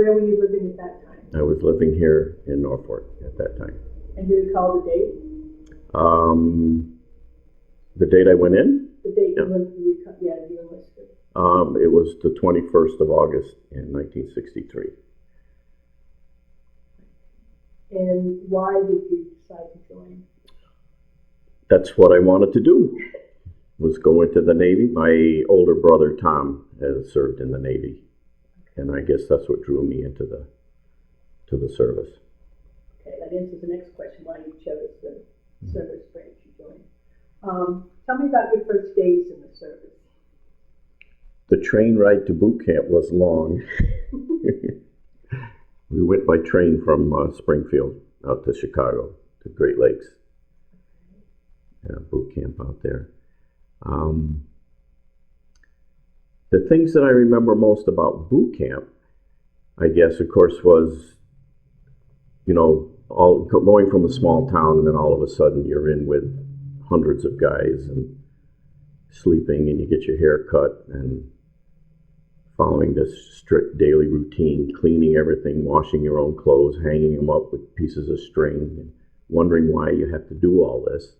where were you living at that time? I was living here in Norfolk at that time. And do you recall the date? The date I went in? The date Yeah. you enlisted. It was the 21st of August in 1963. And why did you decide to join? That's what I wanted to do, was go into the Navy. My older brother, Tom, has served in the Navy. And I guess that's what drew me into the service. Okay, that answers the next question, why you chose the service branch you joined. Tell me about your first days in the service. The train ride to boot camp was long. We went by train from Springfield out to Chicago, to Great Lakes. Yeah, boot camp out there. The things that I remember most about boot camp, I guess, of course, was, all going from a small town, and then all of a sudden you're in with hundreds of guys and sleeping, and you get your hair cut and following this strict daily routine, cleaning everything, washing your own clothes, hanging them up with pieces of string, and wondering why you have to do all this,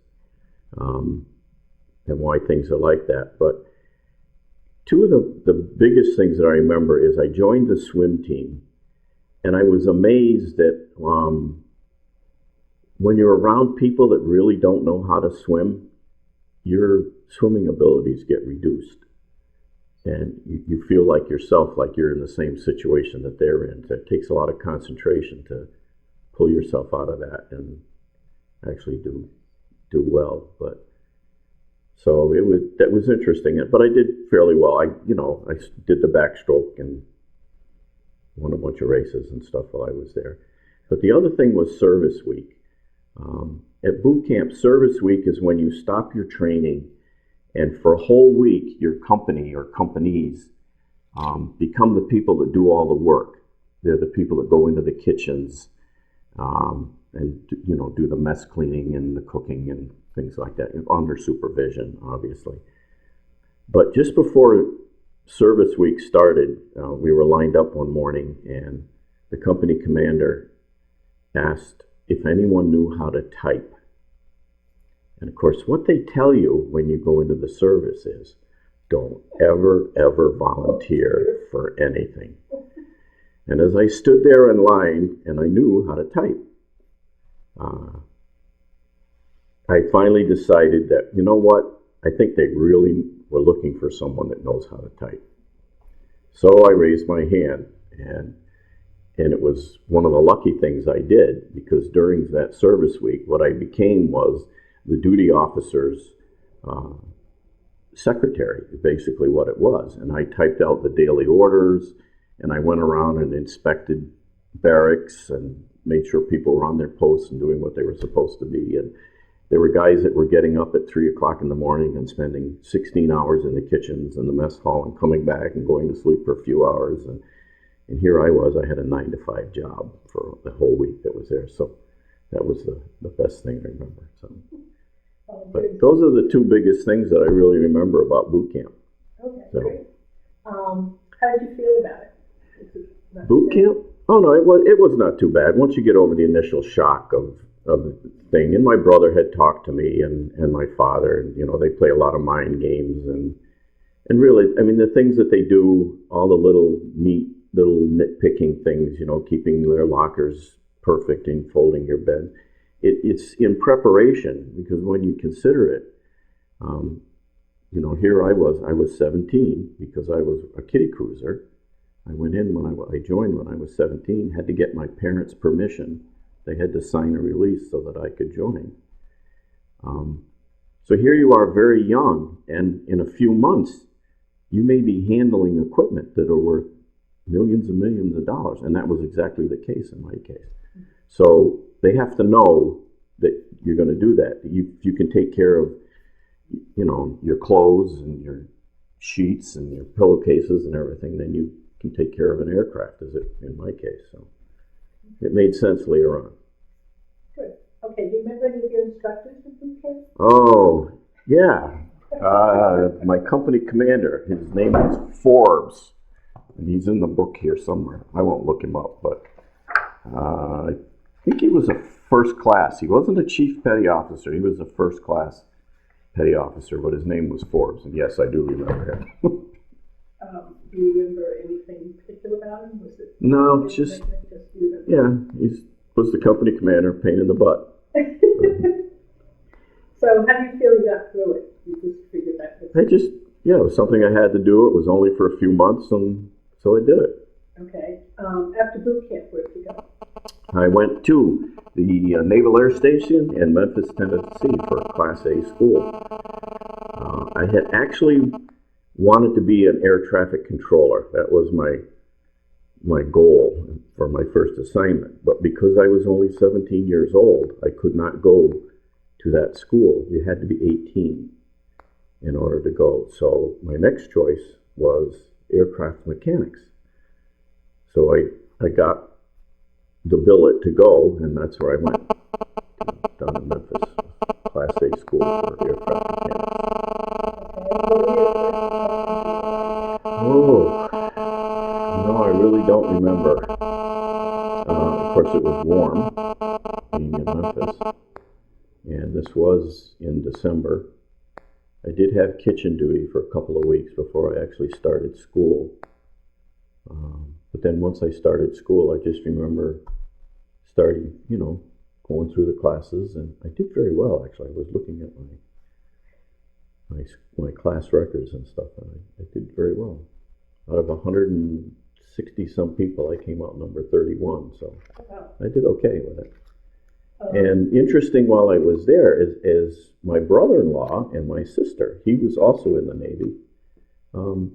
and why things are like that. But two of the biggest things that I remember is I joined the swim team, and I was amazed that when you're around people that really don't know how to swim, your swimming abilities get reduced. And you feel like yourself, like you're in the same situation that they're in. So it takes a lot of concentration to pull yourself out of that and actually do well. But so that was interesting. But I did fairly well. I did the backstroke and won a bunch of races and stuff while I was there. But the other thing was service week. At boot camp, service week is when you stop your training, and for a whole week, your company or companies become the people that do all the work. They're the people that go into the kitchens and do the mess cleaning and the cooking and things like that, under supervision, obviously. But just before service week started, we were lined up one morning, and the company commander asked if anyone knew how to type. And of course, what they tell you when you go into the service is, don't ever volunteer for anything. And as I stood there in line, and I knew how to type, I finally decided that, you know what, I think they really were looking for someone that knows how to type. So I raised my hand, and it was one of the lucky things I did, because during that service week, what I became was the duty officer's secretary, basically what it was. And I typed out the daily orders, and I went around and inspected barracks and made sure people were on their posts and doing what they were supposed to be. And there were guys that were getting up at 3 o'clock in the morning and spending 16 hours in the kitchens and the mess hall and coming back and going to sleep for a few hours. And here I was, I had a 9-to-5 job for the whole week that was there. So that was the best thing I remember. So, but those are the two biggest things that I really remember about boot camp. Okay, so, great. How did you feel about it? Boot camp? Oh no, it was not too bad. Once you get over the initial shock of the thing, and my brother had talked to me and my father, and they play a lot of mind games and really, I mean, the things that they do, all the little nitpicking things, keeping their lockers perfect and folding your bed. It's in preparation, because when you consider it, here I was 17, because I was a kiddie cruiser. I went in I joined when I was 17, had to get my parents' permission. They had to sign a release so that I could join. So here you are, very young, and in a few months, you may be handling equipment that are worth millions and millions of dollars, and that was exactly the case in my case. So they have to know that you're going to do that. You can take care of, your clothes and your sheets and your pillowcases and everything, then you can take care of an aircraft, as it in my case. So it made sense later on. Good. Okay. Do you remember any of your instructors at boot camp? Oh yeah, my company commander. His name was Forbes. and he's in the book here somewhere. I won't look him up, but I think he was a first class. He wasn't a chief petty officer. He was a first class petty officer, but his name was Forbes, and yes, I do remember him. Do you remember anything particular about him? Was it No, just yeah, he was the company commander, pain in the butt. So how do you feel you got through it? You just figured that was... It was something I had to do. It was only for a few months, and so I did it. Okay. After boot camp, where'd you go? I went to the Naval Air Station in Memphis, Tennessee for a Class A school. I had actually wanted to be an air traffic controller. That was my goal for my first assignment. But because I was only 17 years old, I could not go to that school. You had to be 18 in order to go. So my next choice was aircraft mechanics. So I got the billet to go, and that's where I went, down in Memphis, Class A school for aircraft mechanics. Oh, no, I really don't remember. Of course, it was warm, being in Memphis, and this was in December. I did have kitchen duty for a couple of weeks before I actually started school. But then once I started school, I just remember starting, going through the classes, and I did very well, actually. I was looking at my class records and stuff, and I did very well. Out of 160 some people, I came out number 31, so I did okay with it. And interesting, while I was there, is my brother-in-law and my sister. He was also in the Navy.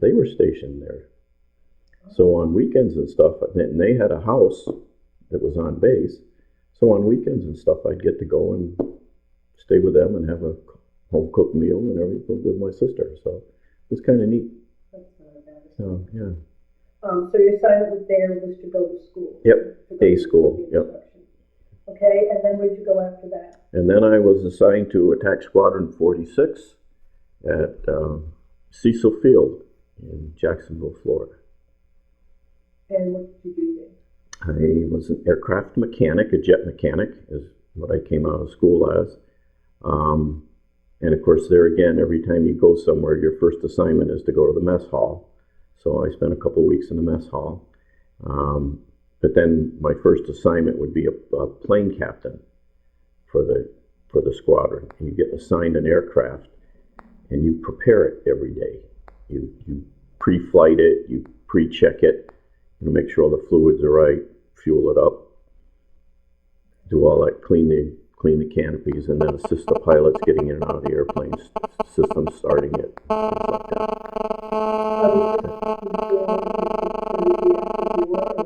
They were stationed there. So on weekends and stuff, and they had a house that was on base. So on weekends and stuff, I'd get to go and stay with them and have a home-cooked meal and everything with my sister. So it was kind of neat. That's not a bad So, yeah. So your assignment there was to go to school? Yep, A school, yep. Okay, and then where'd you go after that? And then I was assigned to Attack Squadron 46 at Cecil Field in Jacksonville, Florida. And what did you do there? I was an aircraft mechanic, a jet mechanic is what I came out of school as. And of course, there again, every time you go somewhere, your first assignment is to go to the mess hall. So I spent a couple of weeks in the mess hall. But then my first assignment would be a plane captain for the squadron. And you get assigned an aircraft, and you prepare it every day. You pre-flight it, you pre-check it, make sure all the fluids are right, fuel it up, do all that, clean the canopies, and then assist the pilots getting in and out of the airplane, systems starting it, things like that.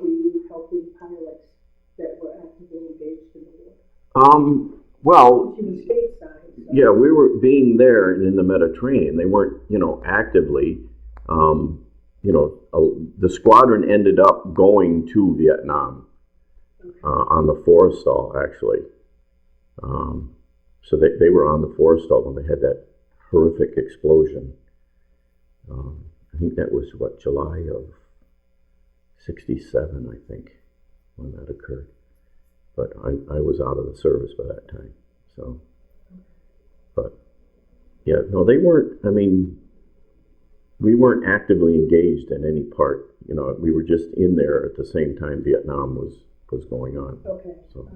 Were you helping pilots that were actively engaged in the war? Well, She was stateside. So. Yeah, we were being there in the Mediterranean. They weren't, actively. The squadron ended up going to Vietnam on the Forrestal, actually. So they were on the Forrestal when they had that horrific explosion. I think that was, July of 67, I think, when that occurred. But I was out of the service by that time. So, but, yeah, no, they weren't, we weren't actively engaged in any part. We were just in there at the same time Vietnam was going on. Okay. So.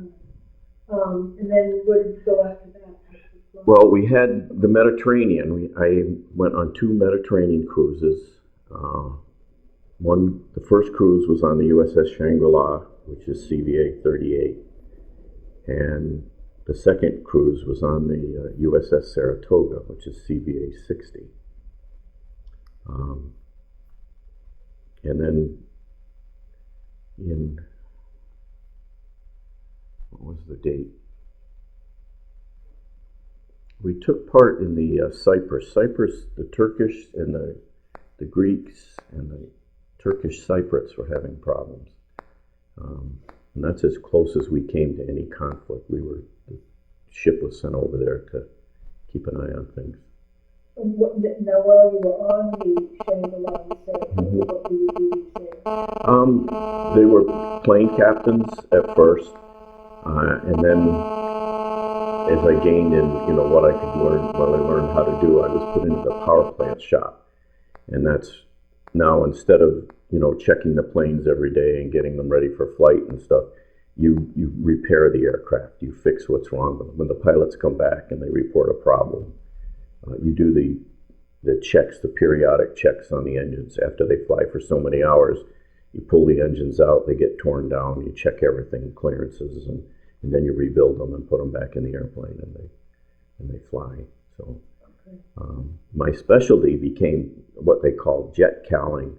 And then where did you go after that? Well, we had the Mediterranean. I went on 2 Mediterranean cruises. The first cruise was on the USS Shangri-La, which is CVA 38. And the second cruise was on the USS Saratoga, which is CVA 60. And then what was the date? We took part in the Cyprus, the Turkish and the Greeks and the Turkish Cypriots were having problems. And that's as close as we came to any conflict. The ship was sent over there to keep an eye on things. Now, while you were on the Shangri-La, you said, what were you doing there? They were plane captains at first, and then as I gained in, what I could learn, what I learned how to do, I was put into the power plant shop, and that's now instead of checking the planes every day and getting them ready for flight and stuff, you repair the aircraft, you fix what's wrong with them. When the pilots come back and they report a problem, you do the checks, the periodic checks on the engines after they fly for so many hours. You pull the engines out, they get torn down, you check everything, clearances, and then you rebuild them and put them back in the airplane, and they fly. So my specialty became what they call jet cowling,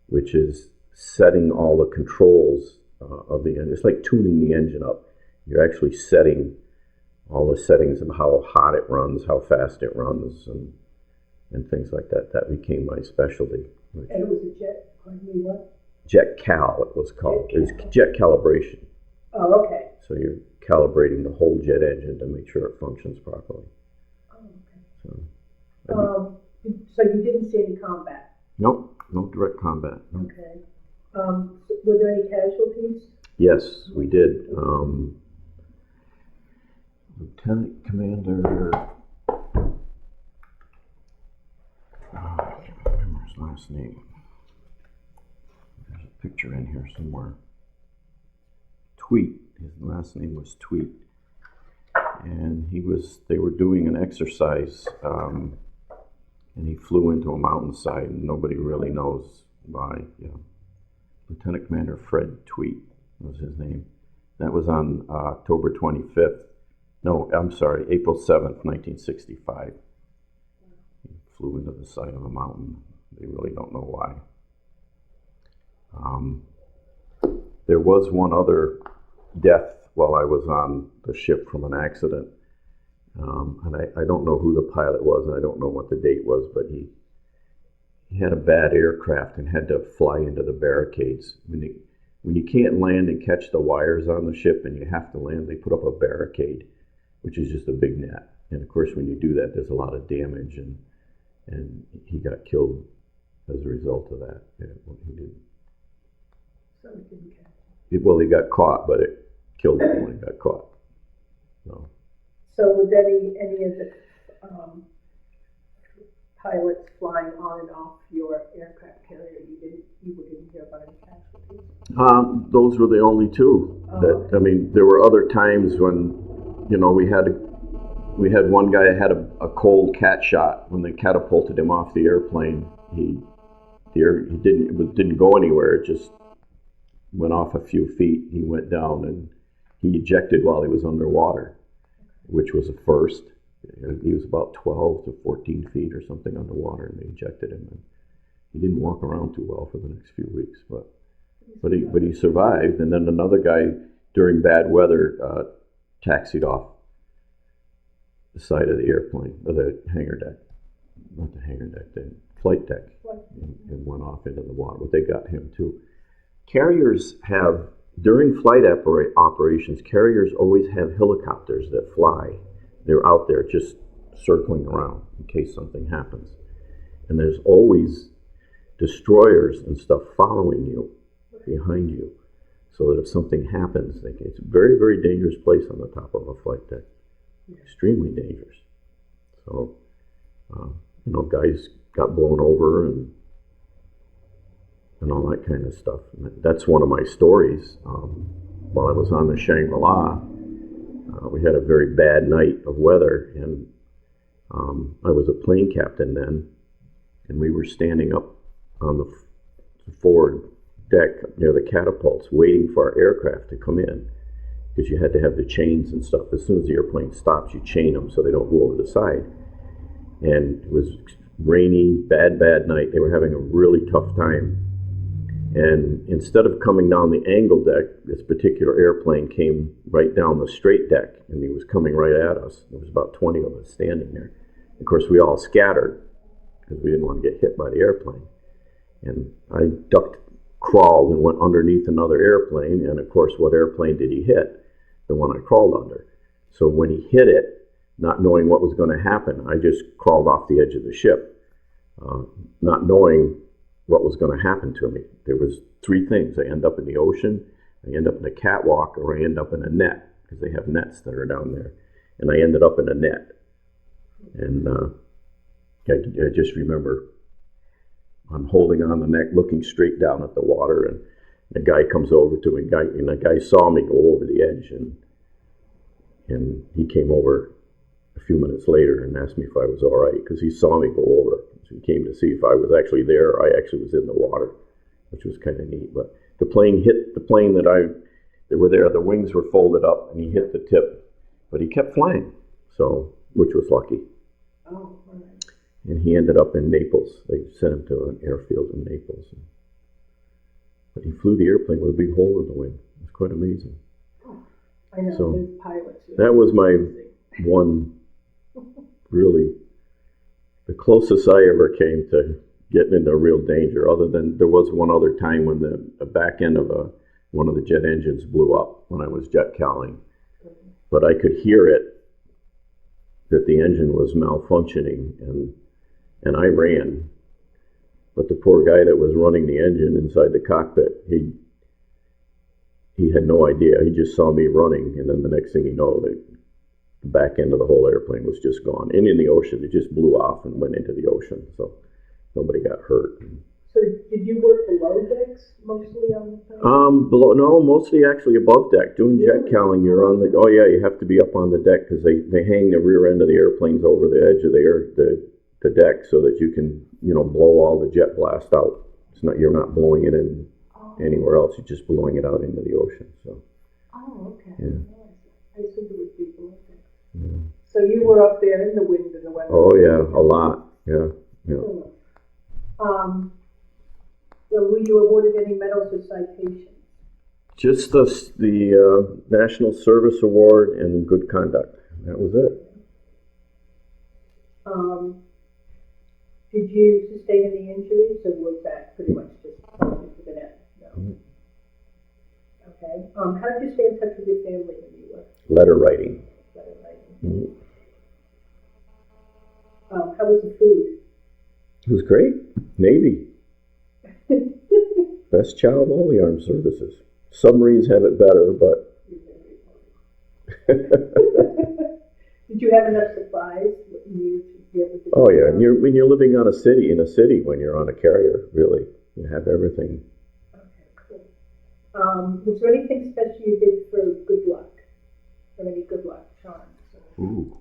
which is setting all the controls of the engine. It's like tuning the engine up. You're actually setting all the settings of how hot it runs, how fast it runs, and things like that. That became my specialty. And it was a jet, pardon me, what? Jet cal, it was called. It was jet calibration. Oh, okay. So you're calibrating the whole jet engine to make sure it functions properly. Oh, okay. So you didn't see any combat? Nope, no direct combat. No. Okay. Were there any casualties? Yes, we did. Lieutenant Commander, I can't remember his last name. There's a picture in here somewhere. Tweet, his last name was Tweet. And they were doing an exercise, and he flew into a mountainside, and nobody really knows why. Yeah. Lieutenant Commander Fred Tweet was his name. That was on October 25th. No, I'm sorry, April 7th, 1965. He flew into the side of a mountain. They really don't know why. There was one other death while I was on the ship from an accident. And I don't know who the pilot was, and I don't know what the date was, but he had a bad aircraft and had to fly into the barricades. When you can't land and catch the wires on the ship and you have to land, they put up a barricade, which is just a big net. And of course, when you do that, there's a lot of damage, and he got killed as a result of that. Yeah, he did. So it didn't catch. Well, he got caught, but it killed him when he got caught. So was any of the pilots flying on and off your aircraft carrier, you didn't hear about any casualties? Those were the only two. Okay. I mean, there were other times when, we had one guy that had a cold cat shot. When they catapulted him off the airplane, it didn't go anywhere. It just went off a few feet. He went down and he ejected while he was underwater, which was a first. He was about 12 to 14 feet or something underwater, and they ejected him. And he didn't walk around too well for the next few weeks, but he survived. And then another guy during bad weather taxied off the side of the airplane, or the hangar deck, not the hangar deck, the flight deck, and went off into the water. But they got him too. Carriers have, during flight operations, carriers always have helicopters that fly. They're out there just circling around in case something happens. And there's always destroyers and stuff following you, behind you, so that if something happens, it's a very, very dangerous place on the top of a flight deck. Extremely dangerous. So, guys got blown over and all that kind of stuff. And that's one of my stories. While I was on the Shangri-La, we had a very bad night of weather, and I was a plane captain then, and we were standing up on the forward deck near the catapults waiting for our aircraft to come in, because you had to have the chains and stuff. As soon as the airplane stops, you chain them so they don't go over the side. And it was rainy, bad night. They were having a really tough time. And instead of coming down the angle deck, this particular airplane came right down the straight deck, and he was coming right at us. There was about 20 of us standing there. Of course, we all scattered because we didn't want to get hit by the airplane. And I crawled and went underneath another airplane, and of course, what airplane did he hit? The one I crawled under. So when he hit it, not knowing what was going to happen, I just crawled off the edge of the ship, not knowing what was going to happen to me. There was three things. I end up in the ocean, I end up in a catwalk, or I end up in a net, because they have nets that are down there. And I ended up in a net. And I just remember I'm holding on the neck, looking straight down at the water, and the guy comes over to me, and the guy saw me go over the edge, and he came over a few minutes later and asked me if I was all right, because he saw me go over. So he came to see if I was actually there, or I actually was in the water, which was kind of neat. But the plane hit the plane that were there. The wings were folded up, and he hit the tip, but he kept flying, so which was lucky. Oh, all right. And he ended up in Naples. They sent him to an airfield in Naples. But he flew the airplane with a big hole in the wing. It was quite amazing. Oh, I know, So, the pilots. that was my one, really, the closest I ever came to getting into real danger, other than there was one other time when the back end of one of the jet engines blew up when I was jet cowling. But I could hear it, that the engine was malfunctioning, and I ran. But the poor guy that was running the engine inside the cockpit, he had no idea. He just saw me running, and then the next thing you know, the back end of the whole airplane was just gone. And in the ocean, it just blew off and went into the ocean. So nobody got hurt. So did you work below decks mostly on the plane? No, mostly actually above deck. Doing jet cowling, you're on you have to be up on the deck, because they hang the rear end of the airplanes over the edge of the deck, so that you can, blow all the jet blast out. You're not blowing it in anywhere else. You're just blowing it out into the ocean. So. Oh, okay. Yeah. I assumed it would be below decks. Yeah. So you were up there in the wind and the weather. Oh yeah, a lot. Yeah. Cool. So were you awarded any medals or citations? Just the National Service Award and Good Conduct. That was it. Did you sustain any injuries, or was that pretty much just thrown into the net? No. Mm-hmm. Okay. How did you stay in touch with your family when you were? Letter writing. Letter writing. Mm-hmm. How was the food? It was great. Navy. Best chow of all the armed services. Submarines have it better, but. Did you have enough supplies? Oh yeah, and when you're living in a city, when you're on a carrier, really, you have everything. Okay, cool. Was there anything special you did for good luck, or any good luck charms? Ooh.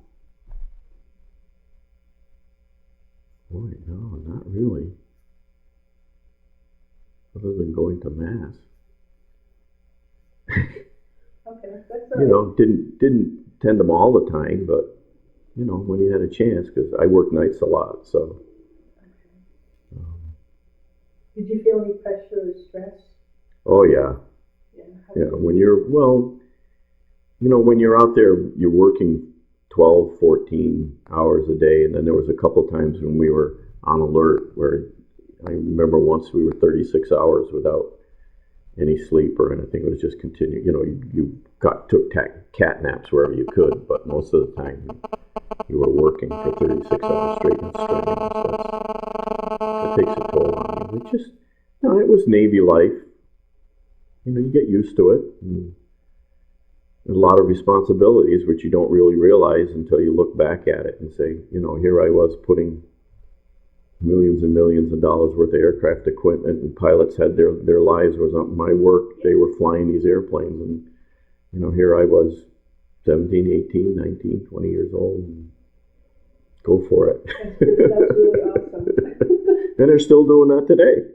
Boy, no, not really. Other than going to mass. Okay, that's all right. Didn't attend them all the time, but when you had a chance, because I worked nights a lot, so. Okay. Did you feel any pressure or stress? Oh yeah. Yeah. When you're out there, you're working 12, 14 hours a day, and then there was a couple times when we were on alert, where I remember once we were 36 hours without any sleep or anything. It was just continue. You took cat naps wherever you could, but most of the time you were working for 36 hours straight and swimming. That takes a toll on you. It was Navy life. You get used to it. And a lot of responsibilities, which you don't really realize until you look back at it and say, here I was putting millions and millions of dollars worth of aircraft equipment, and pilots had their lives was on my work. They were flying these airplanes, and here I was 17, 18, 19, 20 years old, and go for it. That's really awesome. And they're still doing that today.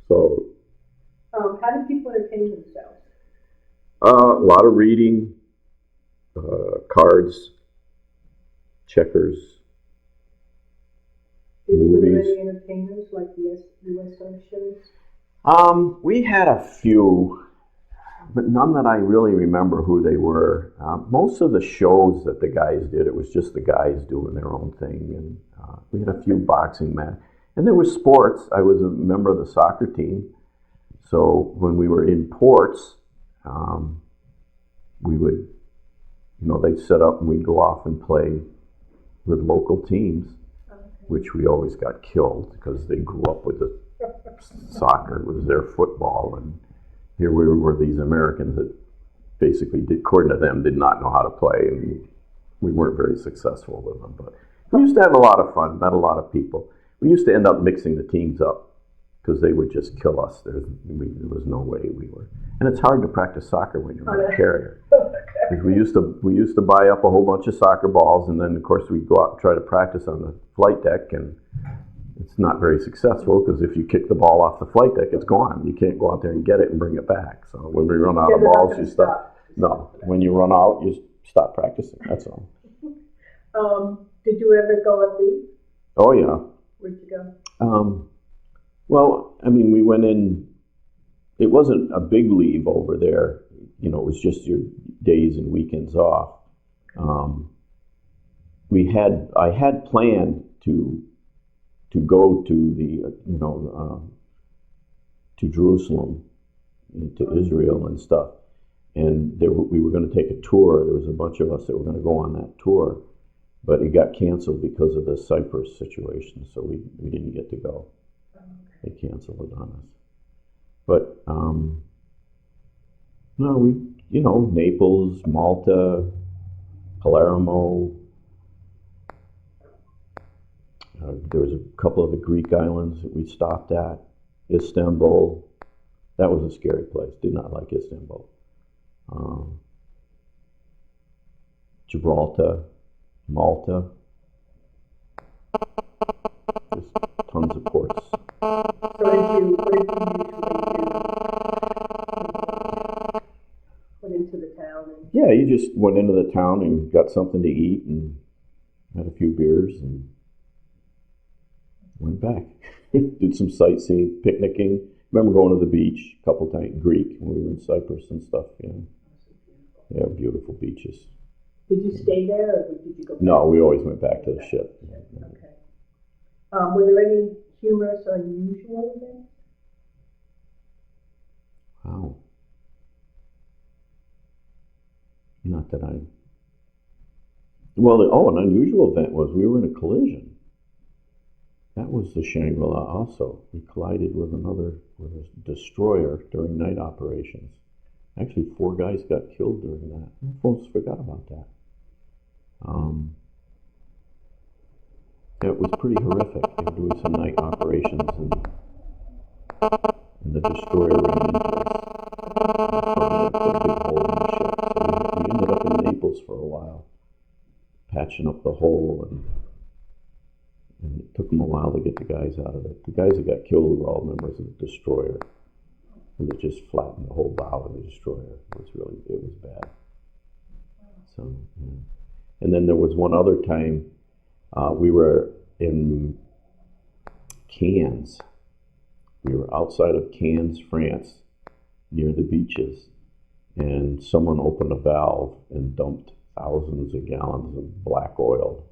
So how do people entertain themselves? A lot of reading, cards, checkers, Were there movies. any entertainers like the USO shows? We had a few, but none that I really remember who they were. Most of the shows that the guys did, it was just the guys doing their own thing, and we had a few boxing matches. And there were sports. I was a member of the soccer team, so when we were in ports, we would, they'd set up and we'd go off and play with local teams, which we always got killed because they grew up with the soccer was their football, and here we were these Americans that basically did, according to them, did not know how to play, and we weren't very successful with them. But we used to have a lot of fun, met a lot of people. We used to end up mixing the teams up because they would just kill us. There was no way we were. And it's hard to practice soccer when you're on a carrier. Because we used to buy up a whole bunch of soccer balls, and then of course we'd go out and try to practice on the flight deck, and it's not very successful because if you kick the ball off the flight deck, it's gone. You can't go out there and get it and bring it back. So when we run out of balls, you stop. No, when you run out, you stop practicing. That's all. Did you ever go on leave? Oh yeah. Where'd you go? Well, I mean, we went in. It wasn't a big leave over there. You know, it was just your days and weekends off. I had planned to go to to Jerusalem, to Israel and stuff. And we were going to take a tour. There was a bunch of us that were going to go on that tour, but it got canceled because of the Cyprus situation, so we didn't get to go. They canceled it on us. But no, Naples, Malta, Palermo. There was a couple of the Greek islands that we stopped at. Istanbul. That was a scary place. Did not like Istanbul. Gibraltar, Malta. Just tons of ports. So what did you usually do? Went into the town? Yeah, you just went into the town and got something to eat and had a few beers and went back. Did some sightseeing, picnicking. Remember going to the beach a couple times, Greek, when we were in Cyprus and stuff. Yeah, beautiful beaches. Did you stay there, or did you go back? No, we always went back to the ship. Okay. Were there any humorous or unusual events? Wow. Not that I... Well, an unusual event was we were in a collision. That was the Shangri-La also. We collided with a destroyer during night operations. Actually, 4 guys got killed during that. I almost forgot about that. It was pretty horrific. They were doing some night operations, and the destroyer ran into us. Put a big hole in the ship. So we ended up in Naples for a while, patching up the hole, and it took them a while to get the guys out of it. The guys that got killed were all members of the destroyer, and it just flattened the whole bow of the destroyer. It was bad. So, yeah. And then there was one other time we were in Cannes. We were outside of Cannes, France, near the beaches, and someone opened a valve and dumped thousands of gallons of black oil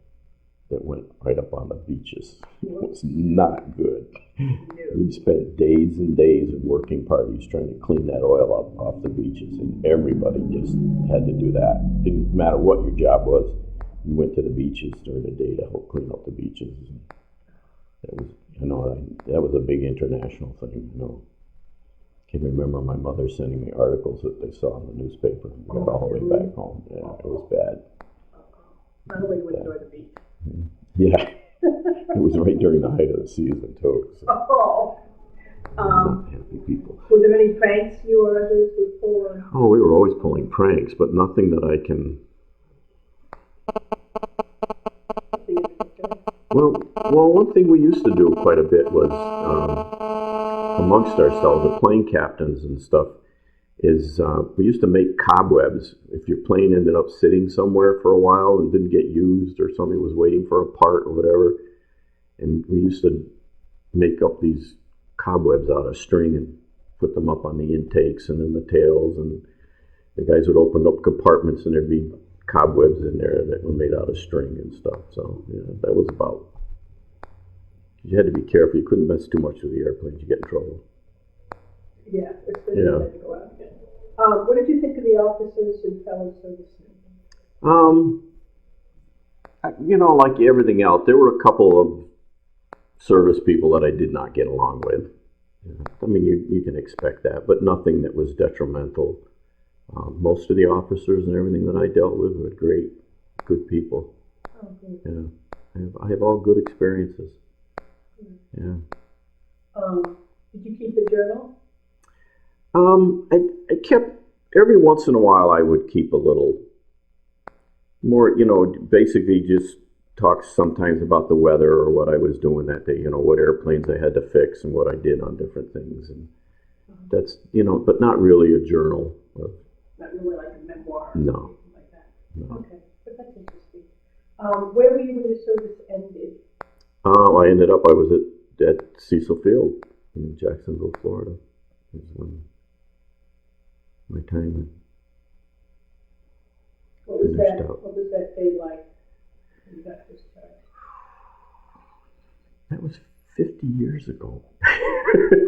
that went right up on the beaches. It was not good. We spent days and days of working parties trying to clean that oil up off the beaches, and everybody just had to do that. Didn't matter what your job was. You went to the beaches during the day to help clean up the beaches. And that was a big international thing. I can remember my mother sending me articles that they saw in the newspaper. We got all the way back home. Yeah, it was bad. Not only you enjoy the beach. Yeah, it was right during the height of the season too. So. Not happy people. Were there any pranks you or others would pull? Oh, we were always pulling pranks, but nothing that I can. Well, one thing we used to do quite a bit was amongst ourselves, the plane captains and stuff, is we used to make cobwebs. If your plane ended up sitting somewhere for a while and didn't get used, or somebody was waiting for a part or whatever, and we used to make up these cobwebs out of string and put them up on the intakes and in the tails, and the guys would open up compartments and there'd be cobwebs in there that were made out of string and stuff. So that was about. You had to be careful. You couldn't mess too much with the airplanes. You get in trouble. Yeah, especially when you had to go out again. What did you think of the officers and fellow servicemen? Like everything else, there were a couple of service people that I did not get along with. Yeah. I mean, you can expect that, but nothing that was detrimental. Most of the officers and everything that I dealt with were great, good people. Oh, good. Yeah, I have all good experiences. Good. Yeah. Did you keep a journal? I kept, every once in a while I would keep a little more, basically just talk sometimes about the weather or what I was doing that day, what airplanes I had to fix and what I did on different things. And that's, but not really a journal. Not really like a memoir. No. Or anything like that. No. Okay, but that's interesting. Where were you when your service ended? I was at Cecil Field in Jacksonville, Florida. Is when my time finished out. What was that day like when you got discharged? That was 50 years ago.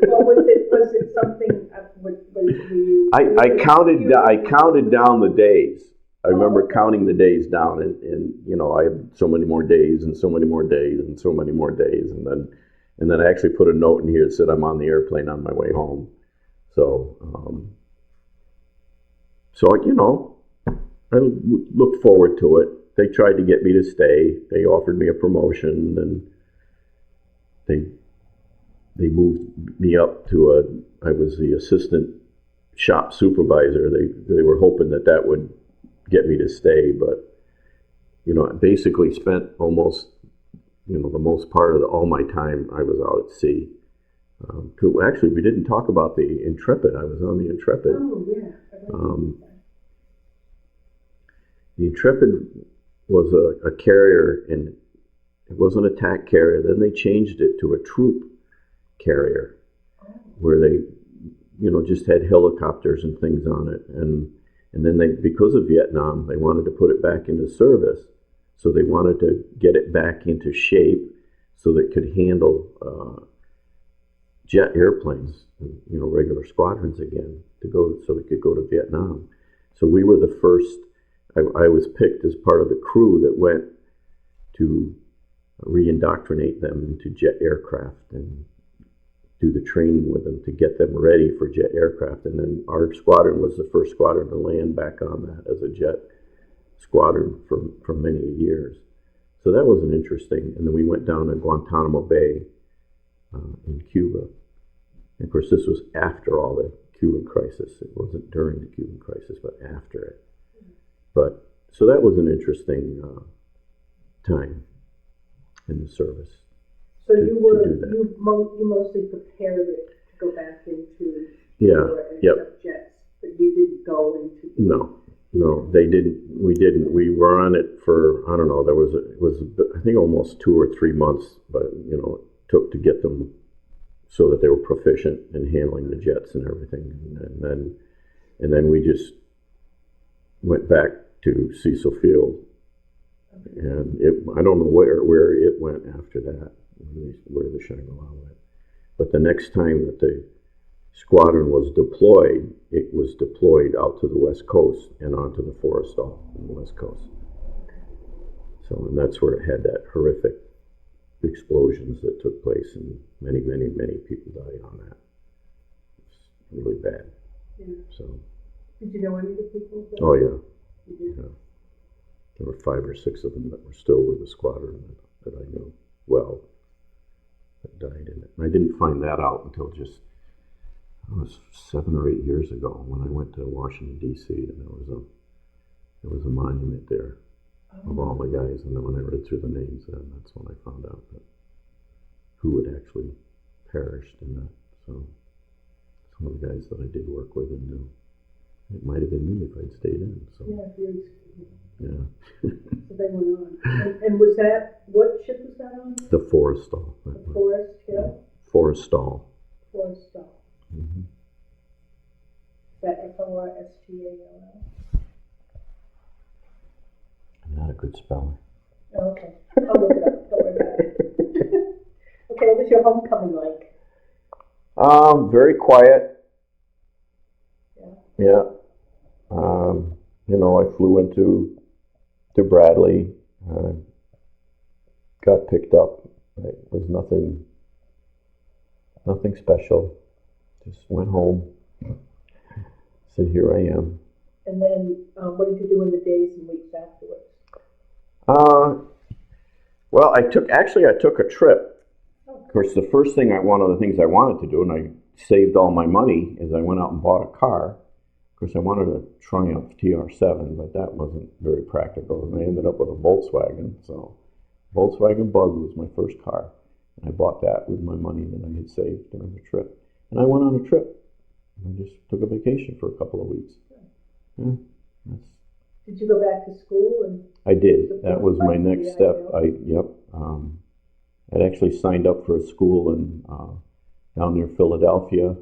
Well, was it something? I counted down the days. I remember counting the days down, and I had so many more days, and so many more days, and so many more days, and then I actually put a note in here that said I'm on the airplane on my way home. So, I looked forward to it. They tried to get me to stay. They offered me a promotion, and they moved me up to I was the assistant shop supervisor. They were hoping that would get me to stay, but I basically spent almost the most part of all my time I was out at sea. Actually, we didn't talk about the Intrepid. I was on the Intrepid. Oh yeah. The Intrepid was a carrier, and it was an attack carrier. Then they changed it to a troop carrier, where they just had helicopters and things on it, and then because of Vietnam, they wanted to put it back into service, so they wanted to get it back into shape so that it could handle jet airplanes, regular squadrons again, so we could go to Vietnam. So we were the first. I was picked as part of the crew that went to re-indoctrinate them into jet aircraft and do the training with them to get them ready for jet aircraft. And then our squadron was the first squadron to land back on that as a jet squadron for many years. So that was an interesting. And then we went down to Guantanamo Bay in Cuba. And of course, this was after all the Cuban crisis. It wasn't during the Cuban crisis, but after it. But so that was an interesting time in the service. So you mostly prepared it to go back into jets, but you didn't go into. No, they didn't. We didn't. We were on it for, I don't know. It was I think almost 2 or 3 months, but it took to get them so that they were proficient in handling the jets and everything, and then we just went back to Cecil Field, and I don't know where it went after that, where the Shangri-La went. But the next time that the squadron was deployed, it was deployed out to the West Coast and onto the Forrestal on the West Coast. So, and that's where it had that horrific explosions that took place, and many, many, many people died on that. It's really bad. Yeah. So. Did you know any of the people? Oh yeah. You did? Yeah. There were 5 or 6 of them that were still with the squadron that I knew well that died in it. And I didn't find that out until just, it was 7 or 8 years ago when I went to Washington D.C. and there was a monument there of all the guys. And then when I read through the names, that's when I found out that who had actually perished in that. So some of the guys that I did work with and knew. It might have been me if I'd stayed in. So. Yeah. So they went on. And was that, what ship was that on? The Forrestal. The Forest Hill? Forrestal. Forrestal. Mm-hmm. Is that Forstall? Not a good speller. Oh, okay. I'll look it up. Don't worry about it. Okay, what was your homecoming like? Very quiet. Yeah. I flew into Bradley, got picked up. It was nothing special. Just went home. So here I am. And then, what did you do in the days and weeks afterwards? Well, I took a trip. Of course, one of the things I wanted to do, and I saved all my money, is I went out and bought a car. Of course, I wanted a Triumph TR7, but that wasn't very practical, and I ended up with a Volkswagen. So, Volkswagen Bug was my first car, and I bought that with my money that I had saved during the trip. And I went on a trip. I just took a vacation for a couple of weeks. Yeah, did you go back to school? I did. That was my next step. I'd actually signed up for a school in down near Philadelphia,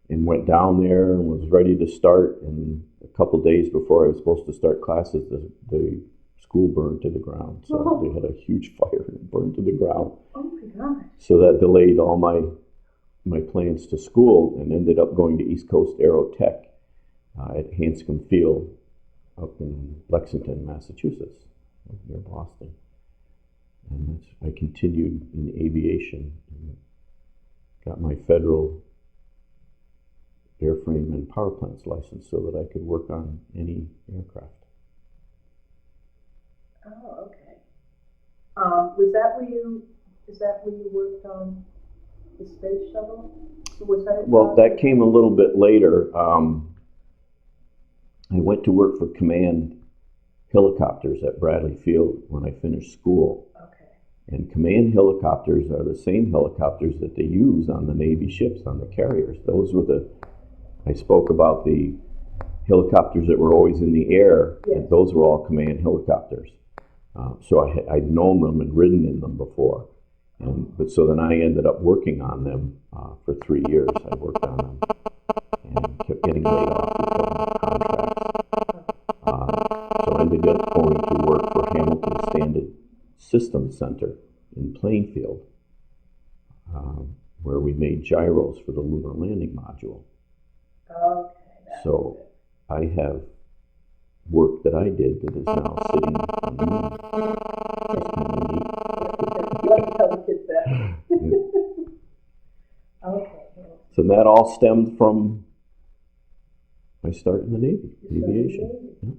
and went down there and was ready to start. And a couple days before I was supposed to start classes, the school burned to the ground. So they had a huge fire and burned to the ground. Oh my gosh! So that delayed all my plans to school, and ended up going to East Coast Aerotech at Hanscom Field up in Lexington, Massachusetts, near Boston. And I continued in aviation and got my federal airframe and power plants license so that I could work on any aircraft. Oh, okay. Is that where you worked on the space shuttle? Well, that came a little bit later. I went to work for Command Helicopters at Bradley Field when I finished school. Okay. And Command Helicopters are the same helicopters that they use on the Navy ships, on the carriers. Those were I spoke about the helicopters that were always in the air, yes. And those were all Command Helicopters. So I'd known them and ridden in them before. But so then I ended up working on them for 3 years. I worked on them and kept getting laid off because of contracts. So I ended up going to work for Hamilton Standard Systems Center in Plainfield, where we made gyros for the lunar landing module. Okay. So I have work that I did that is now sitting on the moon. That's kind of neat. Tell the kids that. Okay. So that all stemmed from my start in the Navy, aviation. Yeah.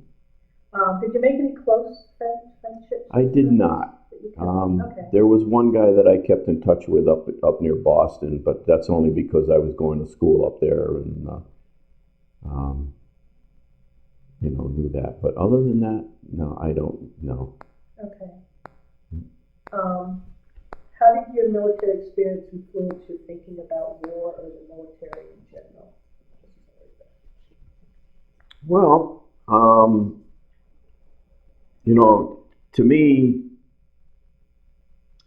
Did you make any close friendships? I did not. Okay. There was one guy that I kept in touch with up near Boston, but that's only because I was going to school up there and knew that. But other than that, no, I don't know. Okay. How did your military experience influence your thinking about war or the military in general? Well, to me,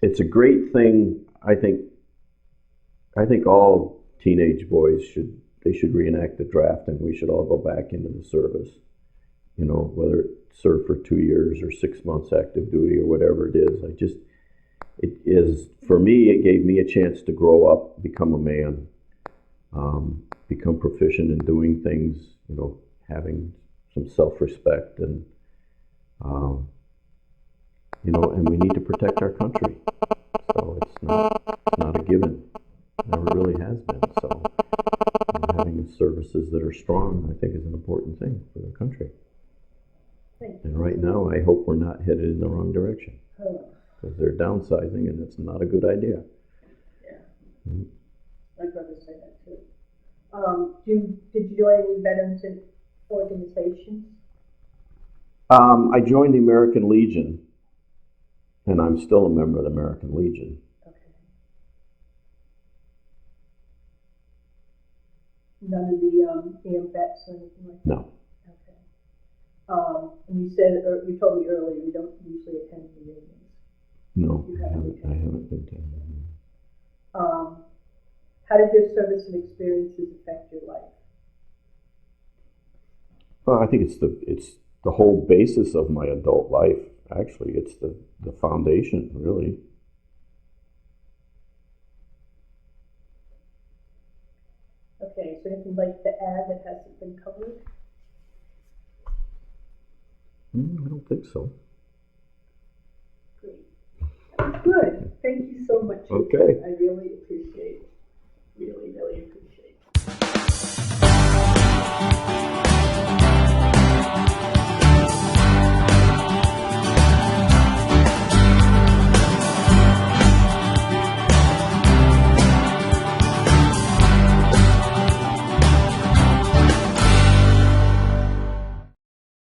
it's a great thing. I think all teenage boys should reenact the draft, and we should all go back into the service. Whether serve for 2 years or 6 months active duty or whatever it is. For me, it gave me a chance to grow up, become a man, become proficient in doing things, having some self-respect, and and we need to protect our country. So it's not a given. It never really has been. So having services that are strong, I think, is an important thing for the country. And right now, I hope we're not headed in the wrong direction, because they're downsizing, and it's not a good idea. Yeah, I'd rather say that too. Did you join any veterans organizations? I joined the American Legion, and I'm still a member of the American Legion. Okay. None of the AMVETs or anything like that? No. Okay. And you said, or you told me earlier, you don't usually attend the meetings. No, I haven't been to any. How did your service and experiences affect your life? Well, I think it's the whole basis of my adult life. Actually, it's the foundation, really. Okay, so anything like to add that hasn't been covered? I don't think so. Great. Good. Thank you so much. Okay. I really appreciate it.